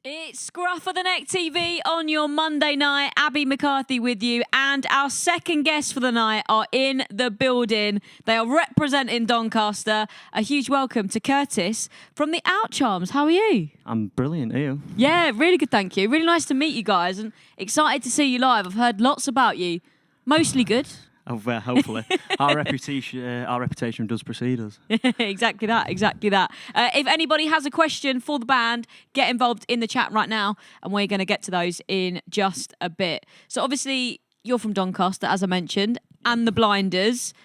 It's Scruff of the Neck TV on your Monday night. Abbie, McCarthy with you. And our second guests for the night are in the building. They are representing Doncaster. A huge welcome to Curtis from the Outcharms. How are you? I'm brilliant, are you? Yeah, really good, thank you. Really nice to meet you guys and excited to see you live. I've heard lots about you. Mostly good. Oh, hopefully. Our reputation does precede us. Exactly that. If anybody has a question for the band, get involved in the chat right now, and we're going to get to those in just a bit. So obviously, you're from Doncaster, as I mentioned, and the Blinders.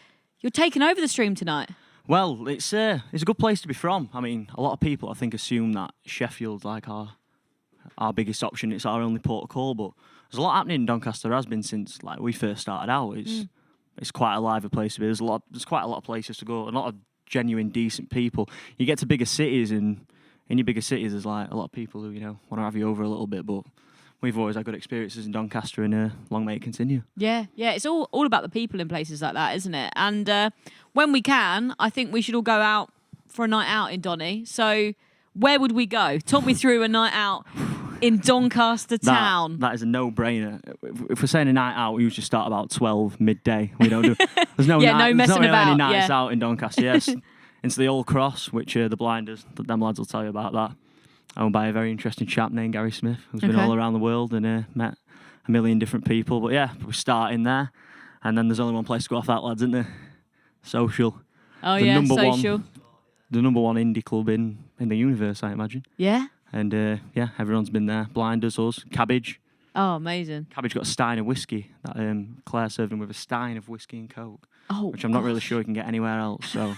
You're taking over the stream tonight. Well, it's a good place to be from. I mean, a lot of people, I think, assume that Sheffield's like our biggest option. It's our only port of call, but there's a lot happening in Doncaster. There has been since like we first started out. It's quite a lively place to be. There's quite a lot of places to go. A lot of genuine, decent people. You get to bigger cities, and in your bigger cities, there's like a lot of people who want to have you over a little bit. But we've always had good experiences in Doncaster, and long may it continue. Yeah. It's all about the people in places like that, isn't it? And when we can, I think we should all go out for a night out in Donny. So where would we go? Talk me through a night out in Doncaster town. That is a no-brainer. If we're saying a night out, we usually start about 12 midday. We don't do. There's no no messing there's not really about. Any nights out in Doncaster. Yes, into the Old Cross, which the Blinders, them lads will tell you about that. Owned by a very interesting chap named Gary Smith, who's been all around the world and met a million different people. But yeah, we start in there, and then there's only one place to go off that, lads, isn't there? Social. Oh the Social. The number one indie club in the universe, I imagine. Yeah. And everyone's been there. Blinders, us, Cabbage. Oh, amazing. Cabbage got a stein of whiskey. That Claire served him with a stein of whiskey and coke. Oh, which I'm not really sure you can get anywhere else. So.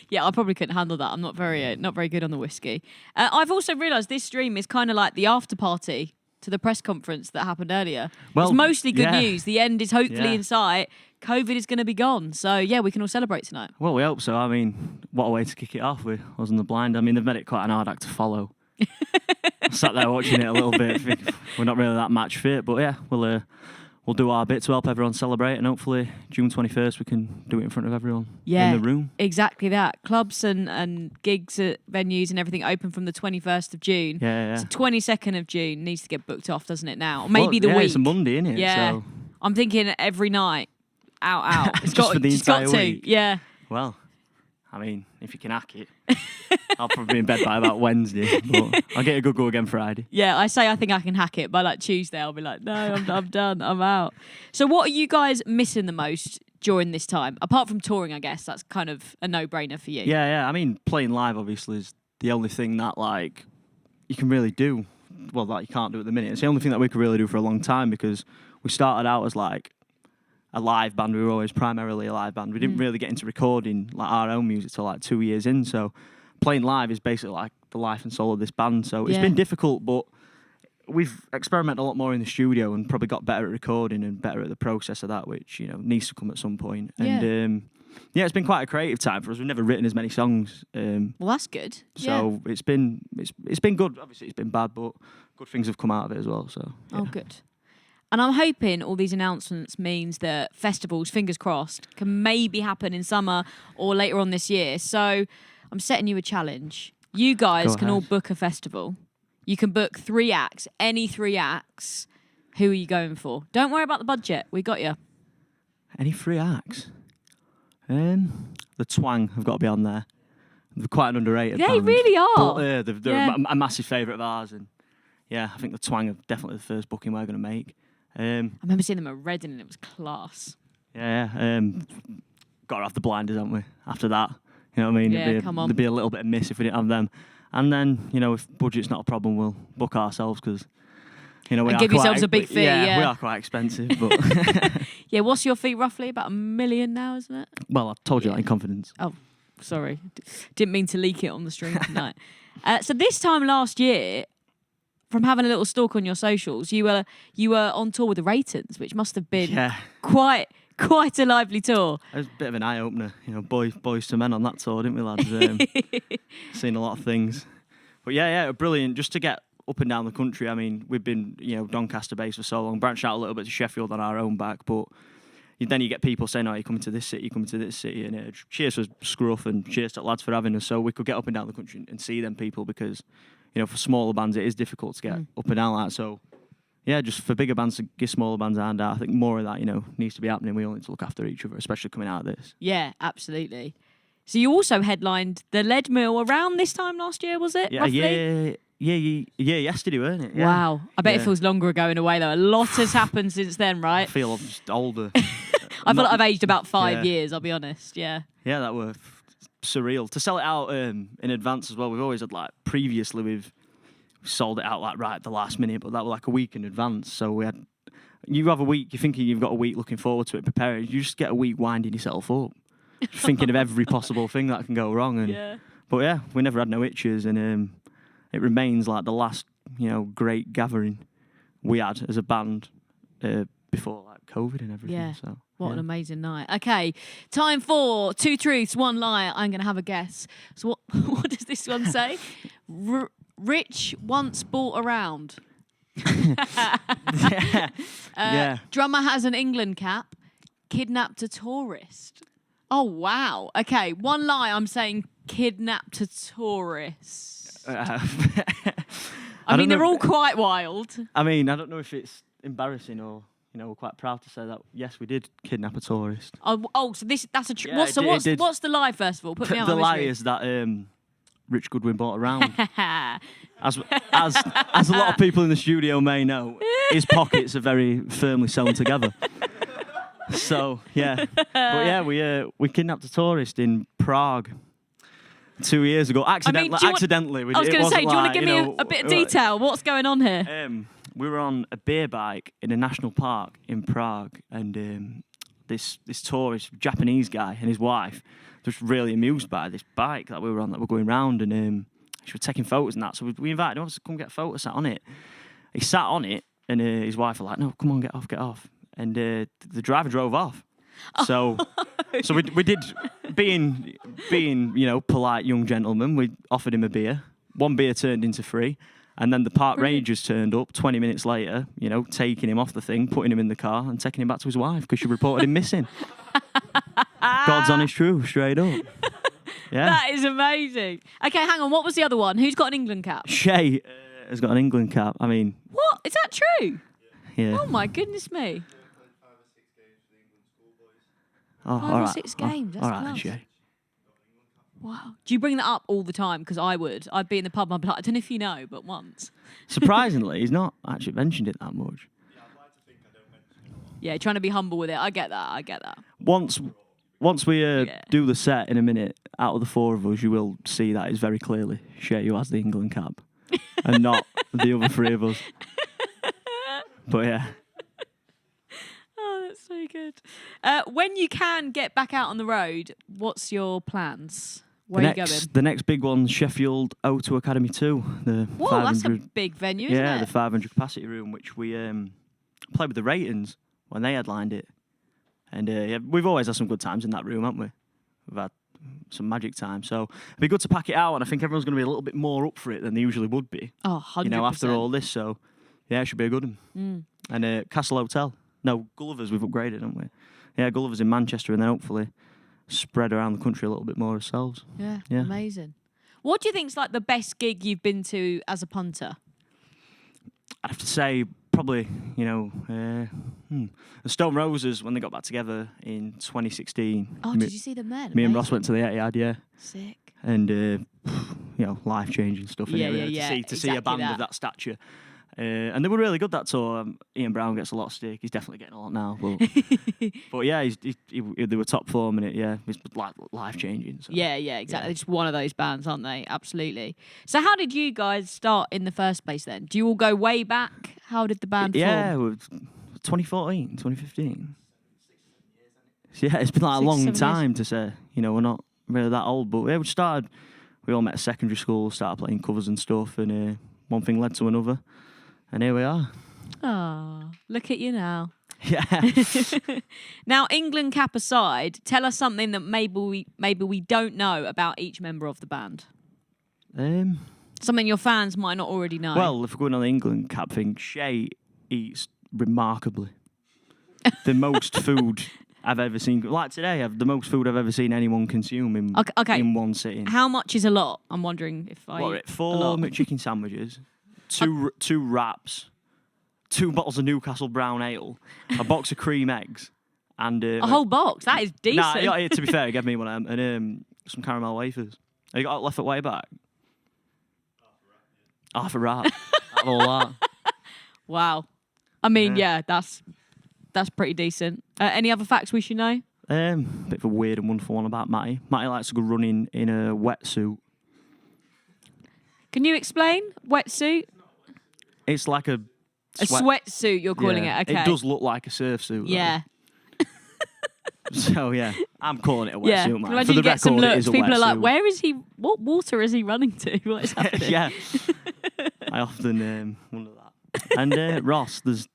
Yeah, I probably couldn't handle that. I'm not very good on the whiskey. I've also realised this stream is kind of like the after party to the press conference that happened earlier. Well, it's mostly good news. The end is hopefully in sight. COVID is going to be gone. So, yeah, we can all celebrate tonight. Well, we hope so. I mean, what a way to kick it off with us and the Blind. I mean, they've made it quite an hard act to follow. I sat there watching it a little bit. We're not really that match fit, but yeah, we'll do our bit to help everyone celebrate, and hopefully June 21st we can do it in front of everyone in the room. Exactly that. Clubs and gigs at venues and everything open from the 21st of June. Yeah. So 22nd of June needs to get booked off, doesn't it now? Or maybe the week. It's a Monday, isn't it? Yeah. So. I'm thinking every night, out. It's Just for the entire week. Yeah. Well, I mean, if you can hack it, I'll probably be in bed by about Wednesday, but I'll get a good go again Friday. Yeah, I think I can hack it by like Tuesday. I'll be like, no, I'm done, I'm out. So what are you guys missing the most during this time? Apart from touring, I guess, that's kind of a no-brainer for you. Yeah. I mean, playing live, obviously, is the only thing that, like, you can really do. Well, that you can't do at the minute. It's the only thing that we could really do for a long time because we started out as, like, a live band. We were always primarily a live band. We didn't really get into recording like our own music till like 2 years in. So playing live is basically like the life and soul of this band. So it's been difficult, but we've experimented a lot more in the studio and probably got better at recording and better at the process of that, which needs to come at some point. And it's been quite a creative time for us. We've never written as many songs. Well, that's good. So it's been good. Obviously, it's been bad, but good things have come out of it as well. So Oh, good. And I'm hoping all these announcements means that festivals, fingers crossed, can maybe happen in summer or later on this year. So I'm setting you a challenge. You guys can all book a festival. You can book 3 acts, any 3 acts. Who are you going for? Don't worry about the budget. We got you. Any 3 acts? The Twang have got to be on there. They're quite an underrated band. They really are. But, they're a massive favourite of ours. And yeah, I think the Twang are definitely the first booking we're going to make. I remember seeing them at Reading and it was class. Yeah. Got to have the Blinders, haven't we? After that, you know what I mean? Yeah, come on. There'd be a little bit of miss if we didn't have them. And then, if budget's not a problem, we'll book ourselves because, we give yourselves a big fee. Yeah, we are quite expensive. But yeah, what's your fee roughly? About $1 million now, isn't it? Well, I told you that in confidence. Oh, sorry. Didn't mean to leak it on the stream tonight. So this time last year, from having a little stalk on your socials, you were on tour with the Raytons, which must have been quite a lively tour. It was a bit of an eye opener, boys to men on that tour, didn't we, lads? Seen a lot of things, but yeah, brilliant. Just to get up and down the country. I mean, we've been Doncaster based for so long, branched out a little bit to Sheffield on our own back, but then you get people saying, "Oh, you're coming to this city, and cheers for Scruff and cheers to lads for having us." So we could get up and down the country and see them people because. for smaller bands, it is difficult to get up and down like that. So, yeah, just for bigger bands to give smaller bands a hand out, I think more of that, needs to be happening. We all need to look after each other, especially coming out of this. Yeah, absolutely. So you also headlined the Lead Mill around this time last year, was it? Yeah, roughly? yeah, yesterday, weren't it? Yeah. Wow. I bet it feels longer ago in a way, though. A lot has happened since then, right? I feel just older. I feel like I've aged about 5 years, I'll be honest. Yeah. Yeah, that were surreal. To sell it out in advance as well, we've always had, previously we've sold it out, right at the last minute, but that was a week in advance. So you have a week, you're thinking you've got a week looking forward to it, preparing. You just get a week winding yourself up, thinking of every possible thing that can go wrong. But yeah, we never had no itches, and it remains like the last, great gathering we had as a band before COVID and everything. Yeah. So what an amazing night. Okay, time for 2 truths, 1 lie. I'm going to have a guess. So what does this one say? Rich once bought around. Yeah. Drummer has an England cap. Kidnapped a tourist. Oh, wow. Okay, 1 lie. I'm saying kidnapped a tourist. I mean, they're all quite wild. I mean, I don't know if it's embarrassing or, we're quite proud to say that, yes, we did kidnap a tourist. Oh, so that's a truth. Yeah, What's the lie, first of all? Put me on the my lie misery. is that Rich Goodwin bought around. as a lot of people in the studio may know, his pockets are very firmly sewn together. So, yeah. But yeah, we kidnapped a tourist in Prague 2 years ago. Accidentally. I was going to say, do you want to give me a bit of detail? What's going on here? We were on a beer bike in a national park in Prague, and this tourist, Japanese guy, and his wife, just really amused by this bike that we were on, that we're going round, and she was taking photos and that. So we invited him to come get a photo, sat on it. He sat on it, and his wife were like, "No, come on, get off." And the driver drove off. So we did, being polite young gentlemen, we offered him a beer. 1 beer turned into 3. And then the park rangers turned up 20 minutes later, taking him off the thing, putting him in the car and taking him back to his wife because she reported him missing. God's honest truth, straight up. Yeah. That is amazing. Okay, hang on. What was the other one? Who's got an England cap? Shay has got an England cap. I mean... What? Is that true? Yeah. Oh, my goodness me. 5 or 6 games. That's all right, class. then, Shay. Wow. Do you bring that up all the time? Because I would. I'd be in the pub and I'd be like, I don't know if you know, but once. Surprisingly, he's not actually mentioned it that much. Yeah, I'd like to think I don't mention it. Yeah, trying to be humble with it. I get that. Once we do the set in a minute, out of the 4 of us, you will see that it's very clearly Shay who has the England cap and not the other 3 of us. But yeah. Oh, that's so good. When you can get back out on the road, what's your plans? Where are you going? The next big one's Sheffield O2 Academy 2. Whoa, that's a big venue, isn't it? Yeah, the 500 capacity room, which we played with the Ratings when they headlined it. And we've always had some good times in that room, haven't we? We've had some magic time. So it'd be good to pack it out, and I think everyone's going to be a little bit more up for it than they usually would be. Oh, 100%. After all this. So, yeah, it should be a good one. And Castle Hotel. No, Gulliver's we've upgraded, haven't we? Yeah, Gulliver's in Manchester, and then hopefully spread around the country a little bit more ourselves. Yeah, amazing. What do you think's like the best gig you've been to as a punter? I'd have to say probably, the Stone Roses when they got back together in 2016. Oh, did you see them then? Me and Ross went to the Etihad, yeah. Sick. And, life-changing stuff. Yeah. To see a band of that stature. And they were really good that tour. Ian Brown gets a lot of stick. He's definitely getting a lot now. But yeah, they were top form in it. Yeah, it's like life changing. So. Yeah, exactly. Yeah. It's one of those bands, aren't they? Absolutely. So how did you guys start in the first place then? Do you all go way back? How did the band form? Yeah, 2014, 2015. Yeah, it's been like a long time to say. We're not really that old, but yeah, we all met at secondary school, started playing covers and stuff, and one thing led to another. And here we are. Oh, look at you now. Yeah. Now, England cap aside, tell us something that maybe we don't know about each member of the band. Something your fans might not already know. Well, if we're going on the England cap thing, Shay eats remarkably. The most food I've ever seen. Like today, I've the most food I've ever seen anyone consume in in one sitting. How much is a lot? I'm wondering if I. What, 4 McChicken sandwiches, two wraps, 2 bottles of Newcastle brown ale, a box of cream eggs, and a whole box. That is decent. Nah, to be fair, he gave me one of them, and some caramel wafers. You got left at way back. Half a wrap. All that. Wow. I mean, yeah, that's pretty decent. Any other facts we should know? Bit of a weird and wonderful one about Matty. Matty likes to go running in a wetsuit. Can you explain wetsuit? It's like a sweatsuit. You're calling it. Okay. It does look like a surf suit. Yeah. So yeah, I'm calling it a wetsuit, man. Imagine For the get some record, looks. it is a People are like, wetsuit. "Where is he? What water is he running to? What is happening?" Yeah. I often wonder that. And Ross is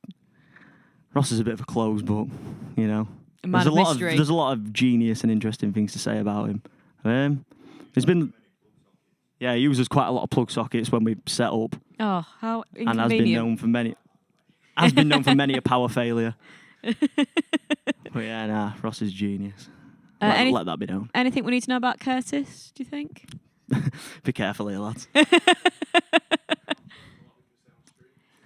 a bit of a closed book, you know. There's a lot of genius and interesting things to say about him. There's been, he uses quite a lot of plug sockets when we set up, Oh, how inconvenient. and has been known for many a power failure. But yeah, Ross is genius. Let that be known. Anything we need to know about Curtis? Do you think? Be careful here, lads.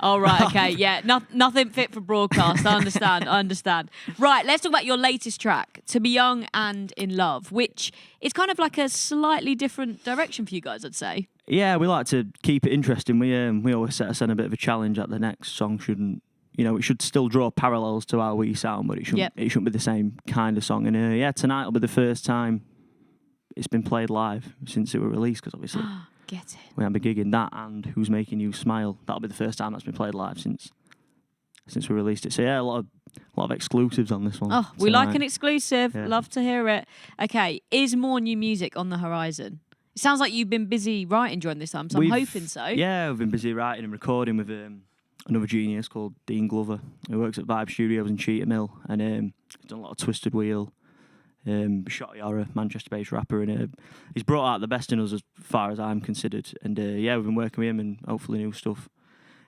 Oh, right, okay, yeah. Nothing fit for broadcast. I understand. Right, let's talk about your latest track, To Be Young and In Love, which is kind of like a slightly different direction for you guys, I'd say. Yeah, we like to keep it interesting. We always set us in a bit of a challenge that the next song shouldn't, it should still draw parallels to how we sound, but it shouldn't be the same kind of song. And tonight will be the first time it's been played live since it was released, because obviously... Get it. We have been gigging that and Who's Making You Smile. That'll be the first time that's been played live since we released it. So yeah, a lot of exclusives on this one. Oh, we like an exclusive. Yeah. Love to hear it. Okay, is more new music on the horizon? It sounds like you've been busy writing during this time, so I'm hoping so. Yeah, we've been busy writing and recording with another genius called Dean Glover, who works at Vibe Studios in Cheetah Mill, and he's done a lot of Twisted Wheel. Shotty Horror, Manchester-based rapper, and he's brought out the best in us as far as I'm considered. And we've been working with him, and hopefully new stuff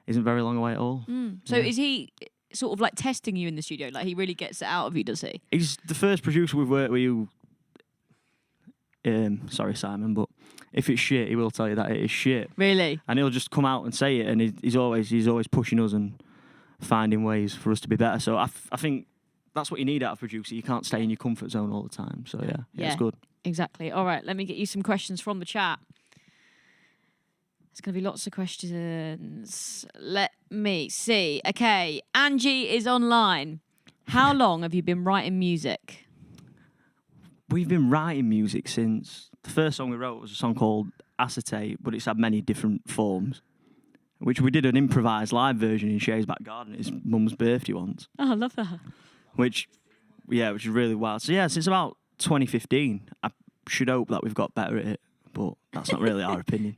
isn't very long away at all. So is he sort of like testing you in the studio? Like he really gets it out of you, does he? He's the first producer we've worked with who, sorry Simon, but if it's shit, he will tell you that it is shit. Really? And he'll just come out and say it, and he's always pushing us and finding ways for us to be better. So I think that's what you need out of a producer. You can't stay in your comfort zone all the time. So yeah, it's good. Exactly. All right, let me get you some questions from the chat. There's going to be lots of questions. Let me see. Okay, Angie is online. How long have you been writing music? We've been writing music since the first song we wrote was a song called Acetate, but it's had many different forms, which we did an improvised live version in Shay's back garden at his mum's birthday once. Oh, I love that. Which is really wild. So yeah, since about 2015, I should hope that we've got better at it, but that's not really our opinion.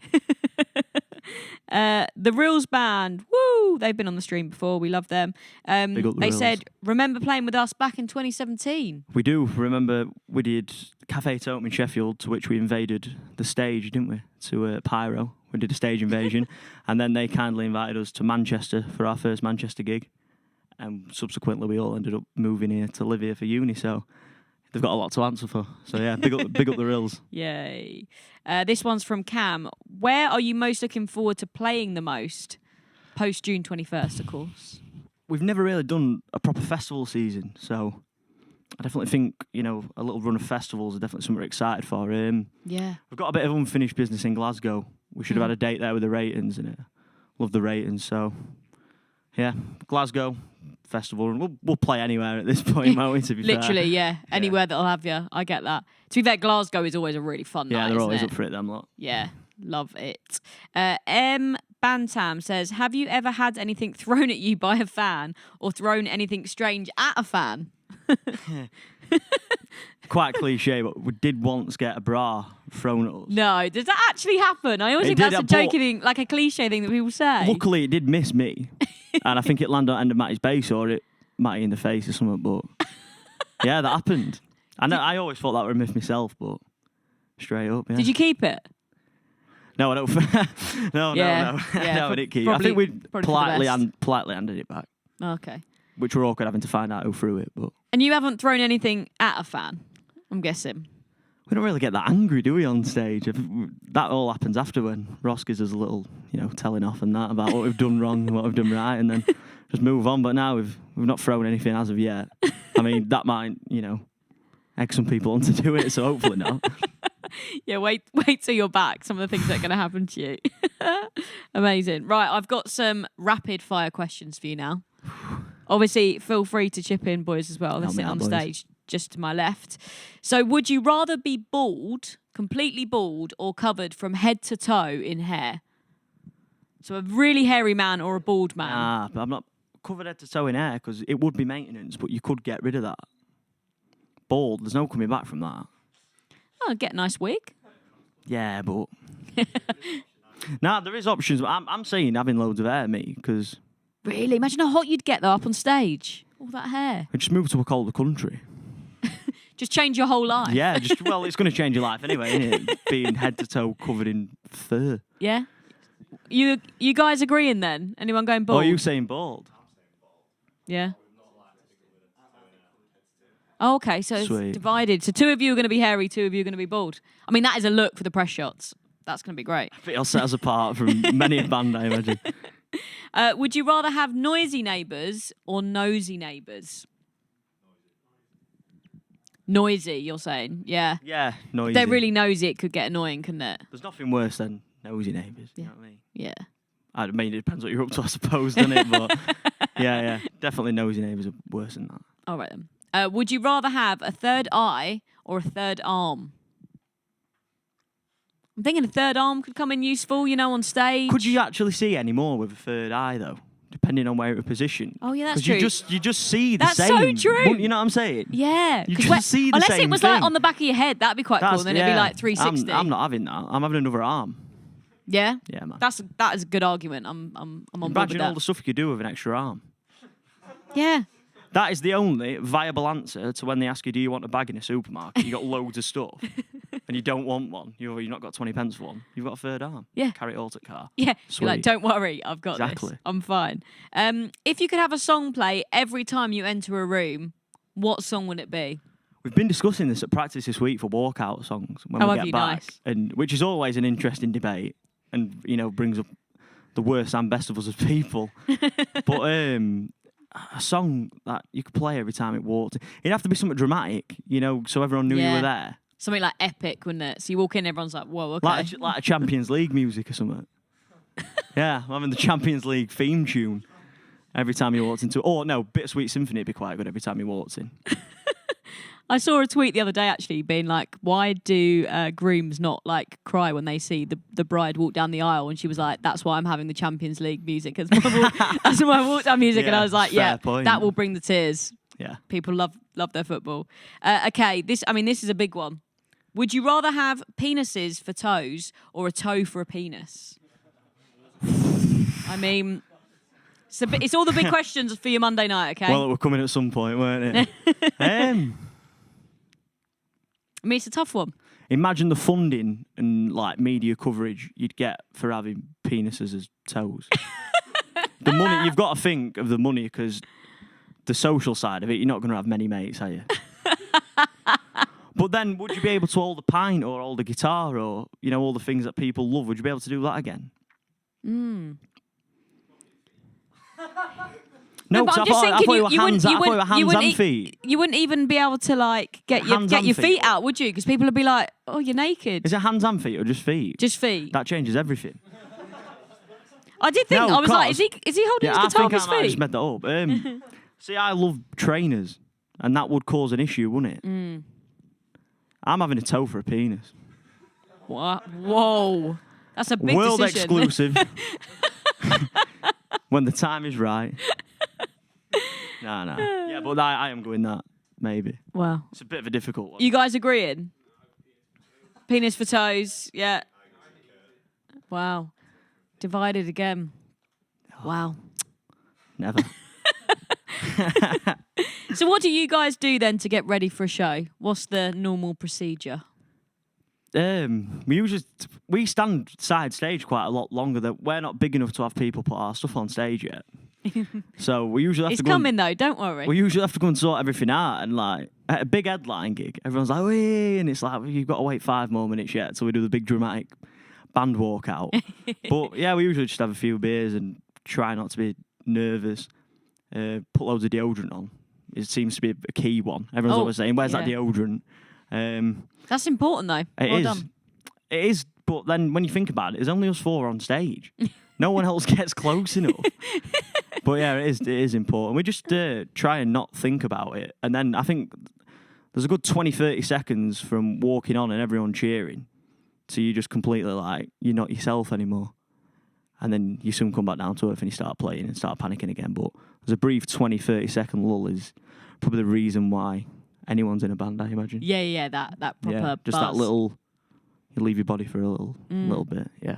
The Reels Band, woo! They've been on the stream before. We love them. They said, remember playing with us back in 2017? We do. Remember, we did Cafe Tome in Sheffield, to which we invaded the stage, didn't we? To Pyro. We did a stage invasion, and then they kindly invited us to Manchester for our first Manchester gig. And subsequently, we all ended up moving here to live here for uni. So they've got a lot to answer for. So yeah, big up the Reels. Yay! This one's from Cam. Where are you most looking forward to playing the most? Post June 21st, of course. We've never really done a proper festival season, so I definitely think a little run of festivals are definitely something we're excited for. Yeah, we've got a bit of unfinished business in Glasgow. We should have had a date there with the Ratings, and love the Ratings. So yeah, Glasgow festival, and we'll play anywhere at this point, won't we? To be literally, fair. yeah, anywhere that'll have you. I get that. To be fair, Glasgow is always a really fun night. Yeah, they're always isn't up for it. Them lot. Yeah, love it. M Bantam says, have you ever had anything thrown at you by a fan, or thrown anything strange at a fan? Quite cliche, but we did once get a bra thrown at us. No, does that actually happen? I always think that's a joking thing, like a cliche thing that people say. Luckily, it did miss me, and I think it landed on the end of Matty's base, or it Matty in the face or something. But yeah, that happened. And I always thought that would miss myself, but straight up. Yeah. Did you keep it? No, I don't. No, Yeah, I didn't keep it. I probably- think we probably for the politely handed it back. Okay. which were awkward having to find out who threw it. But And you haven't thrown anything at a fan, I'm guessing. we don't really get that angry, do we, on stage? That all happens after when Ross gives us a little, telling off and that about what we've done wrong and what we've done right, and then just move on. But now we've not thrown anything as of yet. I mean, that might, egg some people on to do it, so hopefully not. Yeah, wait till you're back. Some of the things that are going to happen to you. Amazing. Right, I've got some rapid fire questions for you now. Obviously, feel free to chip in, boys, as well. They're sitting on the stage just to my left. So, would you rather be bald, completely bald, or covered from head to toe in hair? So, a really hairy man or a bald man? But I'm not covered head to toe in hair because it would be maintenance, but you could get rid of that. Bald, there's no coming back from that. Oh, get a nice wig. Yeah, but there is options. But I'm saying having loads of hair, me, because Really? Imagine how hot you'd get though up on stage. All that hair. I just move to a colder country. Just change your whole life. Yeah, it's going to change your life anyway, isn't it? Being head to toe covered in fur. Yeah. You guys agreeing then? Anyone going bald? Or are you saying bald? Yeah. Oh, okay, so Sweet. it's divided. So 2 of you are going to be hairy, 2 of you are going to be bald. I mean, that is a look for the press shots. That's going to be great. I think it'll set us apart from many a band, I imagine. Would you rather have noisy neighbours or nosy neighbours? Noisy, you're saying? Yeah. Yeah, noisy. If they're really nosy, it could get annoying, couldn't it? There's nothing worse than nosy neighbours. You know what I mean? Yeah. I mean, it depends what you're up to, I suppose, doesn't it? But yeah. Definitely nosy neighbours are worse than that. All right, then. Would you rather have a third eye or a third arm? I'm thinking a third arm could come in useful, on stage. Could you actually see any more with a third eye, though? Depending on where it was positioned. Oh, yeah, that's Because true. you just see the That's same. so true. You know what I'm saying? Yeah. You 'Cause just see the unless same it was thing. like on the back of your head, that'd be quite cool. Then it'd be like 360. I'm not having that. I'm having another arm. Yeah? Yeah, man. That is a good argument. I'm on board with Imagine all that. the stuff you could do with an extra arm. Yeah. That is the only viable answer to when they ask you, do you want a bag in a supermarket? You got loads of stuff and you don't want one. You've not got 20 pence for one. You've got a third arm. Yeah. Carry it all to the car. Yeah. Sweet. You're like, don't worry, I've got Exactly. this. I'm fine. If you could have a song play every time you enter a room, what song would it be? We've been discussing this at practice this week for walkout songs when Oh, we have get you? back, Nice. and which is always an interesting debate, and brings up the worst and best of us as people. But a song that you could play every time it walked, it'd have to be something dramatic, so everyone knew you Yeah. were there, Something like epic, wouldn't it? So you walk in, everyone's like, whoa, okay. like a Champions League music or something. Yeah, I'm having the Champions League theme tune every time you walked into. Oh no, Bittersweet Symphony would be quite good every time you walked in. I saw a tweet the other day actually being like, why do grooms not like cry when they see the bride walk down the aisle? And she was like, that's why I'm having the Champions League music. That's my walk down music. And I was like, fair point. that will bring the tears. Yeah. People love their football. Okay, this is a big one. Would you rather have penises for toes or a toe for a penis? I mean, it's all the big questions for your Monday night, okay? Well, it were coming at some point, weren't it? I mean, it's a tough one. Imagine the funding and media coverage you'd get for having penises as toes. The money, you've got to think of the money because the social side of it, you're not going to have many mates, are you? But then, would you be able to hold a pint or hold a guitar or all the things that people love? Would you be able to do that again? No, but because I'm just I thought thinking you were hands and feet. You wouldn't even be able to get your Hands and feet feet. out, would you? Because people would be like, "Oh, you're naked." Is it hands and feet or just feet? Just feet. That changes everything. I did think No, I was like, cause- is he holding Yeah, his guitar I with think his I might have feet? just made that up. See, I love trainers, and that would cause an issue, wouldn't it? I'm having a toe for a penis. What? Whoa, that's a big World decision. exclusive. When the time is right. No. Yeah, but I am going that, maybe. Wow. It's a bit of a difficult one. You guys agreeing? Penis for toes, yeah. Wow. Divided again. Wow. Never. So what do you guys do then to get ready for a show? What's the normal procedure? We stand side stage quite a lot longer. That we're not big enough to have people put our stuff on stage yet. So we usually have It's to go coming though, don't worry. we usually have to go and sort everything out, and like at a big headline gig, everyone's like, "Wee!" and it's like you've got to wait 5 more minutes yet, so we do the big dramatic band walkout. But yeah, we usually just have a few beers and try not to be nervous. Put loads of deodorant on. It seems to be a key one. Everyone's always saying, "Where's that deodorant?" That's important though. Well done. It is. But then when you think about it, there's only us 4 on stage. No one else gets close enough. But yeah, it is important. We just try and not think about it. And then I think there's a good 20, 30 seconds from walking on and everyone cheering. So you just completely like, you're not yourself anymore. And then you soon come back down to earth and you start playing and start panicking again. But there's a brief 20, 30 second lull is probably the reason why anyone's in a band, I imagine. Yeah, that proper just buzz. that little, you leave your body for a little bit, yeah.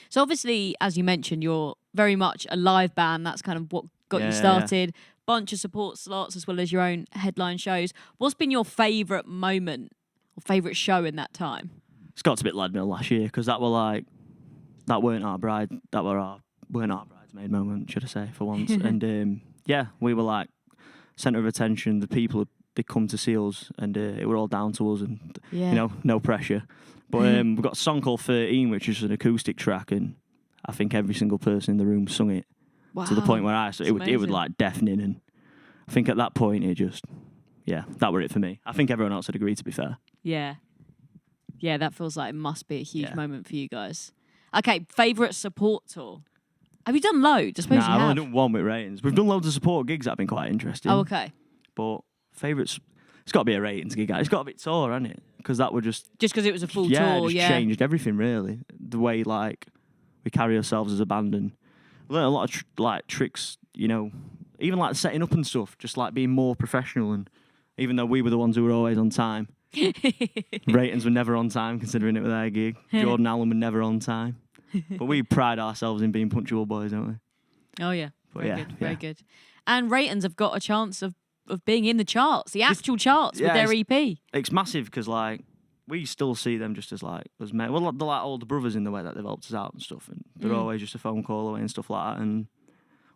So obviously, as you mentioned, you're very much a live band. That's kind of what got you Yeah. started. Bunch of support slots as well as your own headline shows. What's been your favourite moment or favourite show in that time? It's got to be Leadmill last year because that weren't our bridesmaid moment, should I say, for once. And yeah, we were like centre of attention. The people they come to see us, and it were all down to us, and no pressure. But we've got a song called 13, which is an acoustic track, and I think every single person in the room sung it to the point where it would like deafening. And I think at that point that were it for me. I think everyone else would agree, to be fair. Yeah, that feels like it must be a huge moment for you guys. Okay, favourite support tour. Have you done loads? I suppose you have. I've only done one with Ratings. We've done loads of support gigs that have been quite interesting. Oh, okay. But favourites, it's got to be a Ratings gig. It's got to be tour, hasn't it? Because that would just because it was a full tour. It just changed everything really. The way like we carry ourselves as a band, and learn a lot of tricks. Even like setting up and stuff. Just like being more professional. And even though we were the ones who were always on time, Ratings were never on time considering it was their gig. Jordan Allen were never on time. But we pride ourselves in being punctual boys, don't we? Oh yeah, but very good. And Ratings have got a chance of being in the charts, the actual charts with their EP. It's massive because like we still see them just as like they're like older brothers in the way that they've helped us out and stuff, and they're always just a phone call away and stuff like that. And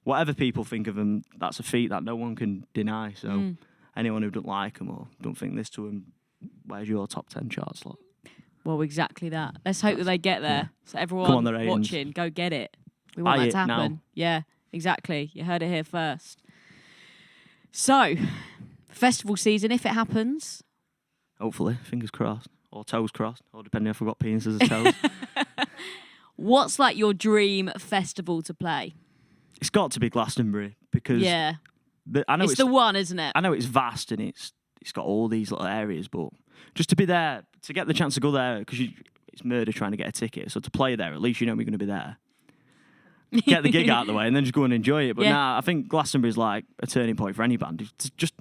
whatever people think of them, that's a feat that no one can deny. So anyone who don't like them or don't think this to them, where's your top 10 chart slot? Well, exactly that. Let's hope that they get there. So everyone watching, go get it. We want that to happen. Now. Yeah, exactly. You heard it here first. So, festival season, if it happens. Hopefully, fingers crossed. Or toes crossed. Or depending if I've got penises or toes. What's like your dream festival to play? It's got to be Glastonbury because I know it's the one, isn't it? I know it's vast and it's got all these little areas, but just to be there, to get the chance to go there, because it's murder trying to get a ticket. So to play there, at least you know we're going to be there. Get the gig out of the way and then just go and enjoy it. But I think Glastonbury's like a turning point for any band. It's just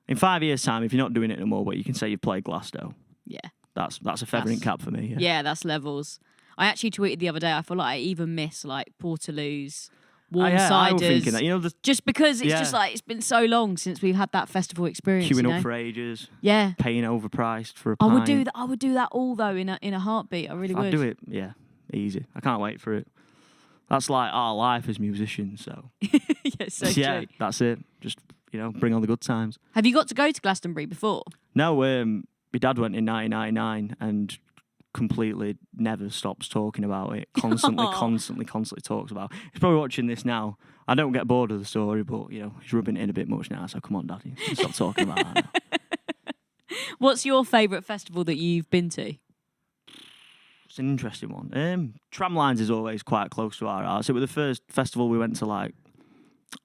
in 5 years' time, if you're not doing it no more, but you can say you've played Glasgow. Yeah. That's a feather in cap for me. Yeah, that's levels. I actually tweeted the other day, I feel like I even miss like Portaloos, Warm Ciders. I was thinking that, just because it's just like, it's been so long since we've had that festival experience. Queuing up for ages. Yeah. Paying overpriced for a pint. I would do that all though in a heartbeat. I really would. I'd do it, easy. I can't wait for it. That's like our life as musicians, so. True. That's it. Just, bring on the good times. Have you got to go to Glastonbury before? No, my dad went in 1999 and completely never stops talking about it. Constantly talks about it. He's probably watching this now. I don't get bored of the story, but, he's rubbing it in a bit much now, so come on, Daddy. Stop talking about that now. What's your favourite festival that you've been to? It's an interesting one. Tramlines is always quite close to our house. It was the first festival we went to, like,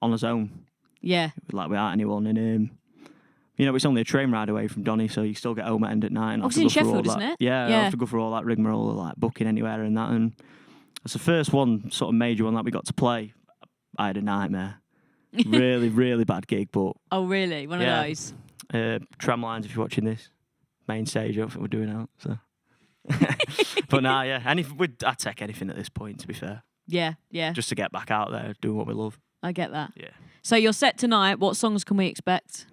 on our own. Yeah. Like, without anyone. And, it's only a train ride away from Donny, so you still get home at end at night. And it's in Sheffield, isn't it? Yeah, I have to go for all that rigmarole of, like, booking anywhere and that. And it's the first one, sort of major one that we got to play. I had a nightmare. Really, really bad gig, but... Oh, really? One of those? Tramlines, if you're watching this. Main stage, I don't think we're doing out, so... But I'd take anything at this point, to be fair. Yeah. Just to get back out there, doing what we love. I get that. Yeah. So you're set tonight. What songs can we expect?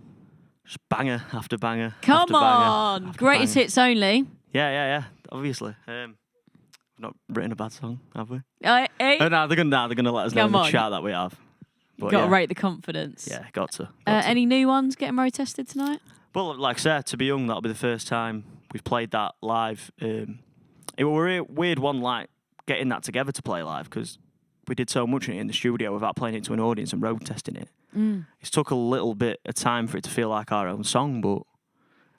Just banger after banger. Come after on! banger after Greatest banger. hits only. Yeah. Obviously. We've not written a bad song, have we? Hey. Oh, no, they're gonna let us know in the chat that we have. But Got to yeah, rate the confidence. yeah, got to. Got to. Any new ones getting road tested tonight? Well, like I said, To Be Young, that'll be the first time we've played that live. It was a weird one, like getting that together to play live, because we did so much in the studio without playing it to an audience and road testing it. It's took a little bit of time for it to feel like our own song, but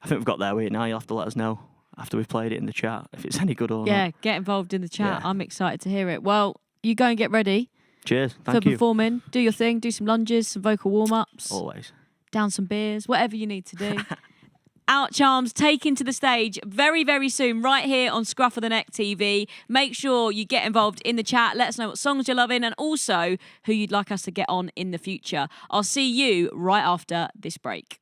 I think we've got there with it now. You'll have to let us know after we've played it in the chat if it's any good or not. Yeah, get involved in the chat. Yeah. I'm excited to hear it. Well, you go and get ready Cheers. for Thank you. performing. Do your thing. Do some lunges, some vocal warm-ups. Always. Down some beers, whatever you need to do. Outcharms taken to the stage very, very soon, right here on Scruff of the Neck TV. Make sure you get involved in the chat. Let us know what songs you're loving and also who you'd like us to get on in the future. I'll see you right after this break.